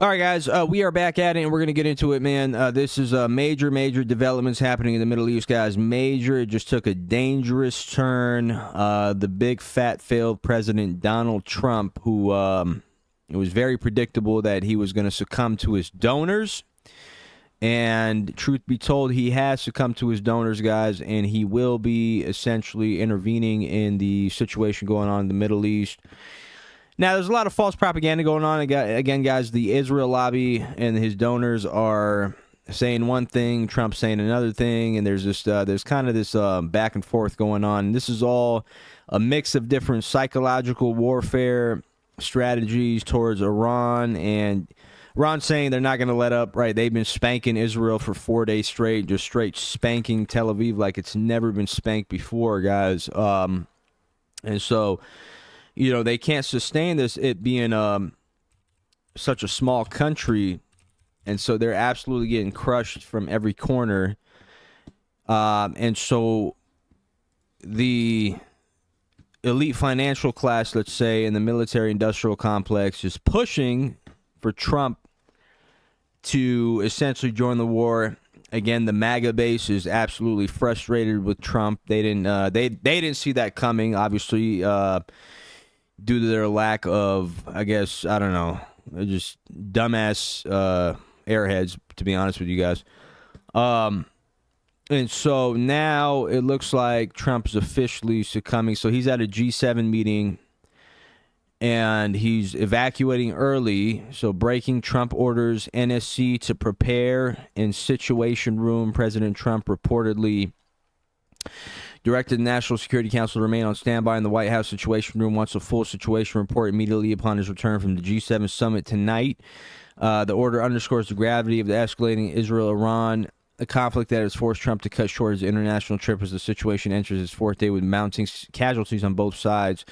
All right, guys, we are back at it, and we're going to get into it, man. This is major developments happening in the Middle East, guys. Major. It just took a dangerous turn. The big, fat, failed president, Donald Trump, who it was very predictable that he was going to succumb to his donors. And truth be told, he has succumbed to his donors, guys, and he will be essentially intervening in the situation going on in the Middle East. Now, there's a lot of false propaganda going on. Again, guys, the Israel lobby and his donors are saying one thing, Trump saying another thing, and there's kind of this back and forth going on. This is all a mix of different psychological warfare strategies towards Iran, and Iran saying they're not going to let up, right? They've been spanking Israel for 4 days straight, just straight spanking Tel Aviv like it's never been spanked before, guys. And so, you know, they can't sustain this, it being such a small country, and so they're absolutely getting crushed from every corner. And so the elite financial class, let's say, in the military-industrial complex is pushing for Trump to essentially join the war. Again, the MAGA base is absolutely frustrated with Trump. They didn't see that coming, obviously, due to their lack of, I guess, I don't know, just dumbass airheads, to be honest with you guys. And so now it looks like Trump is officially succumbing. So he's at a G7 meeting, and he's evacuating early. So breaking Trump orders NSC to prepare in Situation Room. President Trump reportedly directed the National Security Council to remain on standby in the White House Situation Room once a full situation report immediately upon his return from the G7 summit tonight. The order underscores the gravity of the escalating Israel-Iran conflict that has forced Trump to cut short his international trip as the situation enters its fourth day with mounting casualties on both sides.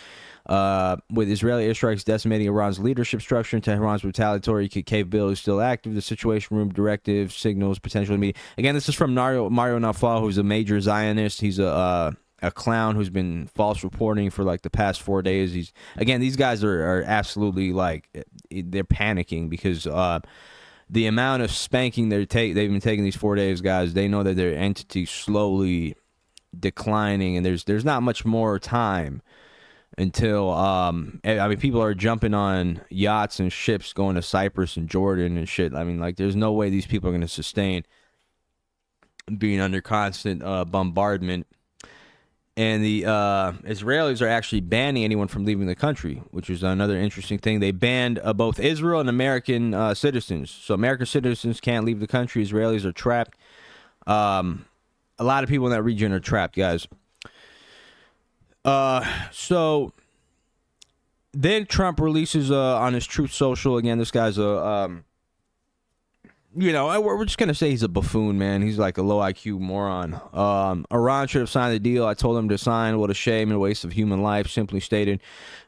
With Israeli airstrikes decimating Iran's leadership structure and Tehran's retaliatory capability still active, the Situation Room directive signals potential immediate. Again, this is from Mario Naufal, who's a major Zionist. He's a clown who's been false reporting for like the past 4 days. These guys are absolutely like, they're panicking because the amount of spanking they've been taking these 4 days, guys. They know that their entity's slowly declining, and there's not much more time until people are jumping on yachts and ships going to Cyprus and Jordan and shit. I mean, like, there's no way these people are going to sustain being under constant bombardment. And the Israelis are actually banning anyone from leaving the country, which is another interesting thing. They banned both Israel and American citizens. So American citizens can't leave the country. Israelis are trapped. A lot of people in that region are trapped, guys. So then Trump releases on his Truth Social. Again, this guy's we're just going to say he's a buffoon, man. He's like a low IQ moron. Iran should have signed the deal. I told him to sign. What a shame and a waste of human life. Simply stated,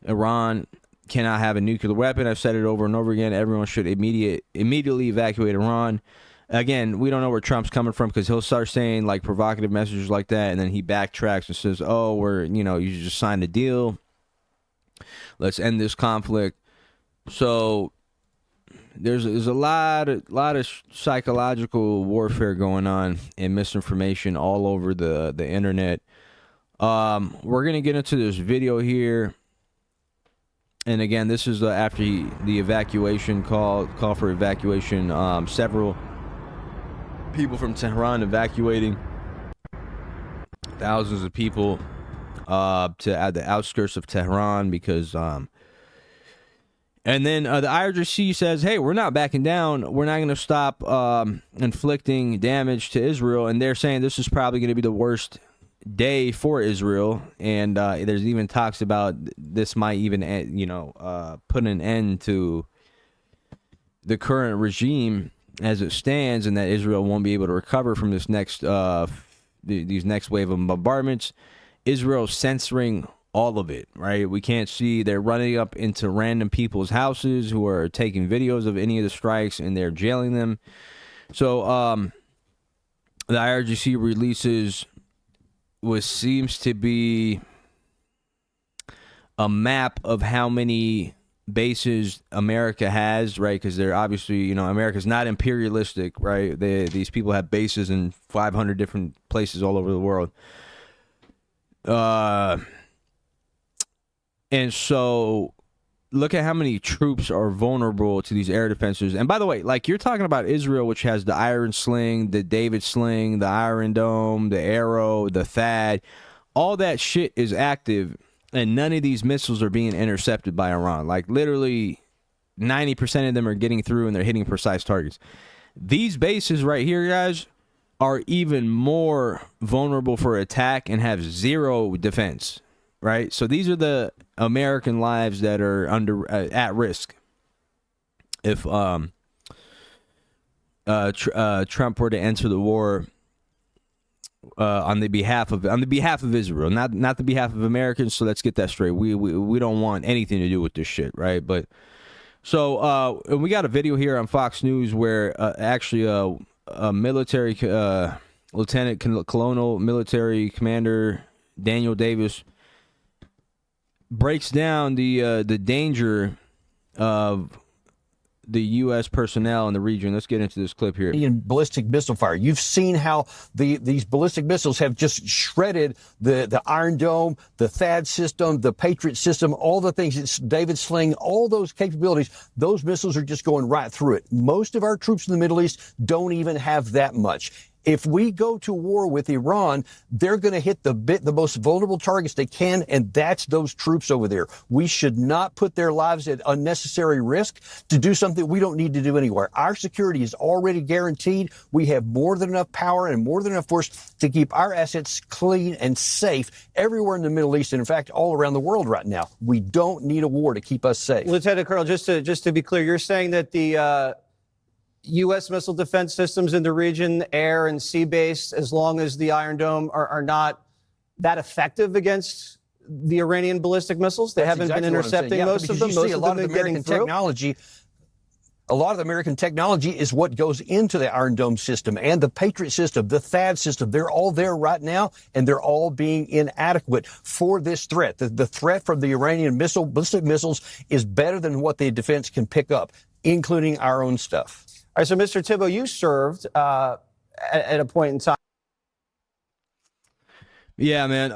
Iran cannot have a nuclear weapon. I've said it over and over again. Everyone should immediately evacuate Iran. Again, we don't know where Trump's coming from because he'll start saying like provocative messages like that, and then he backtracks and says, "Oh, you just signed a deal. Let's end this conflict." So there's a lot of psychological warfare going on and misinformation all over the internet. We're gonna get into this video here, and again, this is after the evacuation call for evacuation. Several people from Tehran evacuating, thousands of people to the outskirts of Tehran because and then the IRGC says, hey, we're not backing down. We're not going to stop inflicting damage to Israel. And they're saying this is probably going to be the worst day for Israel. And there's even talks about this might even, put an end to the current regime as it stands, and that Israel won't be able to recover from this next these next wave of bombardments. Israel censoring all of it, right? We can't see. They're running up into random people's houses who are taking videos of any of the strikes, and they're jailing them. So the IRGC releases what seems to be a map of how many bases America has, right? Because they're obviously, you know, America's not imperialistic, right? These people have bases in 500 different places all over the world. And so look at how many troops are vulnerable to these air defenses. And by the way, like, you're talking about Israel, which has the Iron Sling, the David Sling, the Iron Dome, the Arrow, the THAAD. All that shit is active, and none of these missiles are being intercepted by Iran. Like, literally 90% of them are getting through, and they're hitting precise targets. These bases right here, guys, are even more vulnerable for attack and have zero defense, right? So these are the American lives that are at risk if Trump were to enter the war on the behalf of Israel, not the behalf of Americans. So let's get that straight. We don't want anything to do with this shit, right? But so we got a video here on Fox News where actually a military lieutenant colonel military commander Daniel Davis breaks down the danger of the U.S. personnel in the region. Let's get into this clip here. Ballistic missile fire. You've seen how these ballistic missiles have just shredded the Iron Dome, the THAAD system, the Patriot system, all the things, it's David Sling, all those capabilities. Those missiles are just going right through it. Most of our troops in the Middle East don't even have that much. If we go to war with Iran, they're going to hit the most vulnerable targets they can, and that's those troops over there. We should not put their lives at unnecessary risk to do something we don't need to do anywhere. Our security is already guaranteed. We have more than enough power and more than enough force to keep our assets clean and safe everywhere in the Middle East, and in fact, all around the world right now. We don't need a war to keep us safe. Lieutenant Colonel, just to be clear, you're saying that the U.S. missile defense systems in the region, air and sea based, as long as the Iron Dome are not that effective against the Iranian ballistic missiles? They haven't been intercepting most of them. Most of the American technology. A lot of the American technology is what goes into the Iron Dome system and the Patriot system, the THAAD system. They're all there right now, and they're all being inadequate for this threat. The threat from the Iranian ballistic missiles is better than what the defense can pick up, including our own stuff. All right, so Mr. Thibault, you served at a point in time. Yeah, man.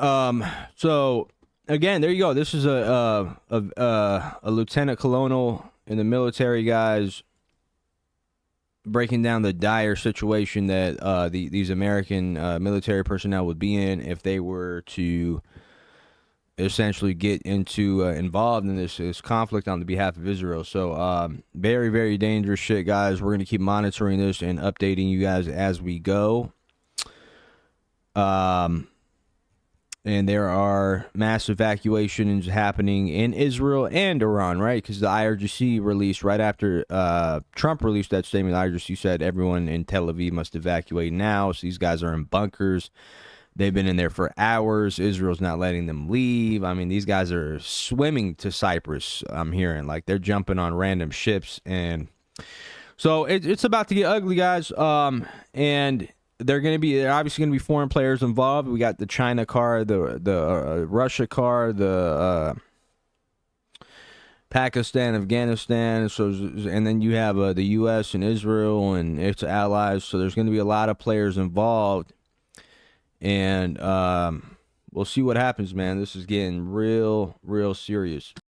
So again, there you go. This is a lieutenant colonel in the military, guys, breaking down the dire situation that these American military personnel would be in if they were to essentially get into involved in this conflict on the behalf of Israel. So very, very dangerous shit, guys. We're going to keep monitoring this and updating you guys as we go. And there are mass evacuations happening in Israel and Iran, right? Because the IRGC released right after Trump released that statement. The IRGC said everyone in Tel Aviv must evacuate now. So these guys are in bunkers. They've been in there for hours. Israel's not letting them leave. I mean, these guys are swimming to Cyprus, I'm hearing. Like, they're jumping on random ships. And so it's about to get ugly, guys. And they're obviously going to be foreign players involved. We got the China card, the Russia card, the Pakistan, Afghanistan. So, and then you have the U.S. and Israel and its allies. So there's going to be a lot of players involved. And we'll see what happens, man. This is getting real, real serious.